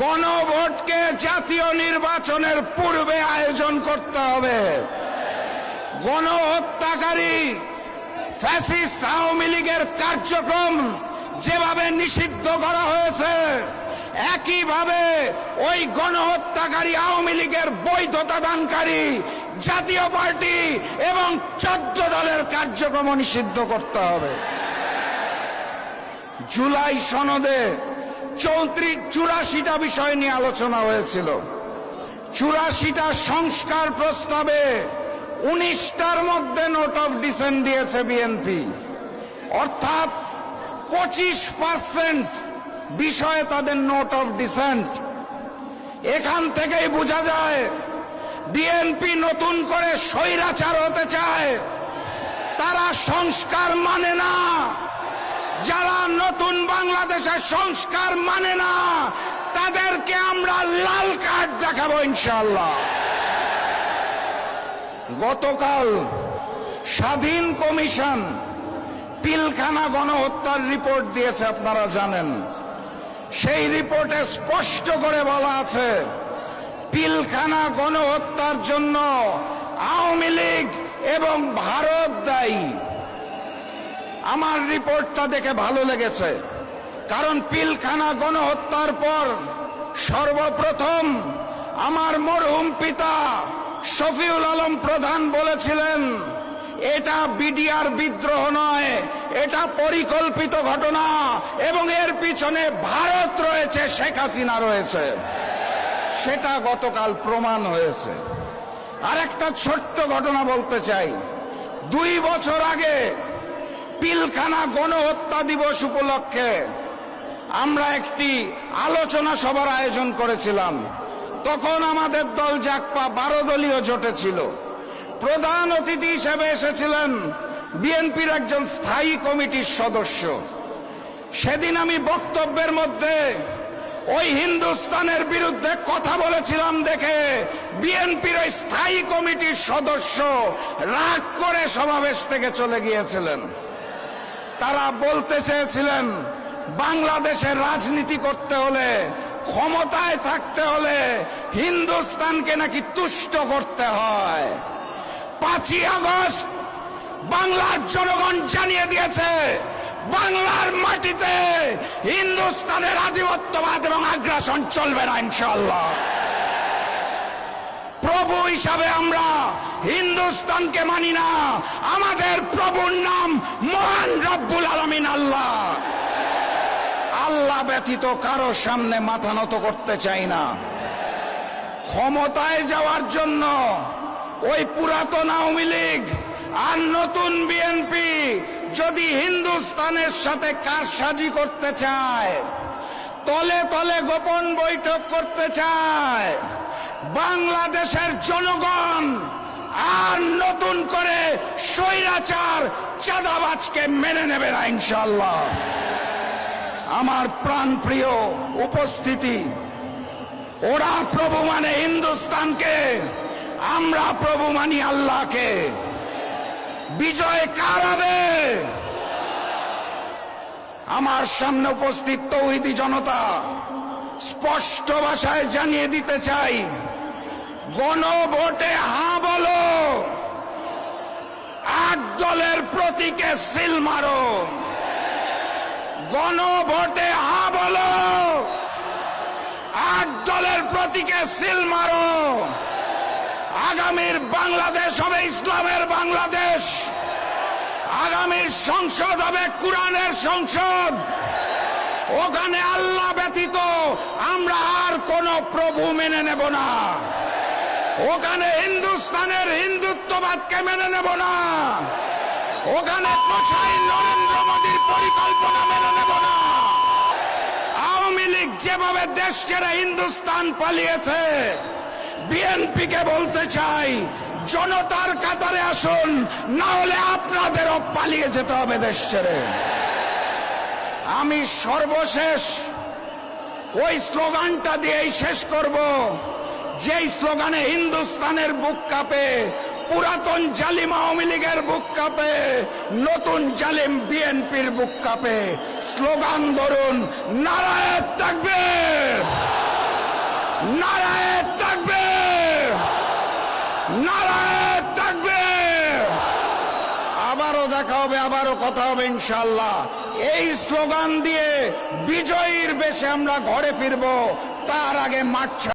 গণভোটকে জাতীয় নির্বাচনের পূর্বে আয়োজন করতে হবে। গণহত্যাকারী ফ্যাসিস্ট আওয়ামী লীগের কার্যক্রম যেভাবে নিষিদ্ধ করা হয়েছে, একইভাবে ওই গণহত্যাকারী আওয়ামী লীগের বৈধতা দানকারী জাতীয় পার্টি এবং 14 দলের কার্যক্রম নিষিদ্ধ করতে হবে। জুলাই সনদে 84টা বিষয় নিয়ে আলোচনা হয়েছিল। 84টা সংস্কার প্রস্তাবে 19টার মধ্যে নোট অফ ডিসেন্ট দিয়েছে বিএনপি, অর্থাৎ 25% বিষয়ে তাদের নোট অফ ডিসেন্ট। এখান থেকেই বোঝা যায় বিএনপি নতুন করে স্বৈরাচার হতে চায়। তারা সংস্কার মানে না। যারা নতুন বাংলাদেশের সংস্কার মানে না, তাদেরকে আমরা লাল কার্ড দেখাবো ইনশাআল্লাহ। গতকাল স্বাধীন কমিশন পিলখানা গণহত্যার রিপোর্ট দিয়েছে, আপনারা জানেন। সেই রিপোর্টে স্পষ্ট করে বলা আছে পিলখানা গণহত্যার জন্য আওয়ামী লীগ এবং ভারত দায়ী। আমার রিপোর্টটা দেখে ভালো লেগেছে, কারণ পিলখানা গণহত্যার পর সর্বপ্রথম আমার মরহুম পিতা শফিউল আলম প্রধান বলেছিলেন এটা বিডিআর বিদ্রোহ নয়, এটা পরিকল্পিত ঘটনা এবং এর পিছনে ভারত রয়েছে, শেখ হাসিনা রয়েছে। সেটা গতকাল প্রমাণ হয়েছে। আরেকটা ছোট্ট ঘটনা বলতে চাই। 2 বছর আগে পিলখানা গণহত্যা দিবস উপলক্ষে আমরা একটি আলোচনা সভার আয়োজন করেছিলাম। তখন আমাদের দল জাগপা 12 দলীয় জোটে ছিল। প্রধান অতিথি হিসেবে এসেছিলেন বিএনপির একজন স্থায়ী কমিটির সদস্য। সেদিন আমি বক্তব্যের মধ্যে ওই হিন্দুস্তানের বিরুদ্ধে কথা বলেছিলাম দেখে বিএনপির ওই স্থায়ী কমিটির সদস্য রাগ করে সমাবেশ থেকে চলে গিয়েছিলেন। তারা বলতে চেয়েছিলেন বাংলাদেশের রাজনীতি করতে হলে, ক্ষমতায় থাকতে হলে হিন্দুস্তানকে নাকি তুষ্ট করতে হয়। 5ই আগস্ট বাংলার জনগণ জানিয়ে দিয়েছে বাংলার মাটিতে হিন্দুস্তানের আধিপত্যবাদ এবং আগ্রাসন চলবে না ইনশাআল্লাহ। প্রভু হিসাবে আমরা হিন্দুস্তানকে মানি না। আমাদের প্রভুর নাম মহান রব্বুল আলামিন আল্লাহ। আল্লাহ ব্যতীত কারো সামনে মাথা নত করতে চাই না। ক্ষমতায় যাওয়ার জন্য ওই পুরাতন আওয়ামী লীগ আর নতুন বিএনপি যদি হিন্দুস্তানের সাথে কারসাজি করতে চায়, তলে তলে গোপন বৈঠক করতে চায়, বাংলাদেশের জনগণ আর নতুন করে স্বৈরাচার চাঁদাবাজকে মেনে নেবে না ইনশাআল্লাহ। আমার প্রাণপ্রিয় উপস্থিতি, ওরা প্রভু মানে হিন্দুস্তানকে, আমরা প্রভু মানি আল্লাহকে। বিজয় কার হবে? আমার সামনে উপস্থিত তৌহিদি জনতা, স্পষ্ট ভাষায় জানিয়ে দিতে চাই, গণভোটে হ্যাঁ বলো, 8 দলের প্রতীকে সিল মারো। গণভোটে হ্যাঁ বলো, 8 দলের প্রতীকে সিল মারো। আগামীর বাংলাদেশ হবে ইসলামের বাংলাদেশ। আগামীর সংসদ হবে কোরআনের সংসদ। ওখানে আল্লাহ ব্যতীত আমরা আর কোন প্রভু মেনে নেব না। ওখানে হিন্দুস্তানের হিন্দুত্ববাদকে মেনে নেব না। ওখানে কসাই নরেন্দ্র মোদীর পরিকল্পনা মেনে নেব না। আওয়ামী লীগ যেভাবে দেশ ছেড়ে হিন্দুস্তান পালিয়েছে, বিএনপিকে বলতে চাই জনতার কাতারে আসুন, না হলে আপনাদেরও পালিয়ে যেতে হবে দেশ ছেড়ে। আমি সর্বশেষ ওই স্লোগানটা দিয়েই শেষ করব, যেই স্লোগানে হিন্দুস্তানের বুক কাঁপে, পুরাতন জালিম আওয়ামী লীগের বুক কাঁপে, নতুন জালিম বিএনপির বুক কাঁপে। স্লোগান ধরুন, নারায়ে তাকবীর। নারায়ে তাকবীর। আবারও দেখা হবে, আবারও কথা হবে ইনশাআল্লাহ। এই স্লোগান দিয়ে বিজয়ীর বেশে আমরা ঘরে ফিরবো, তার আগে মাঠ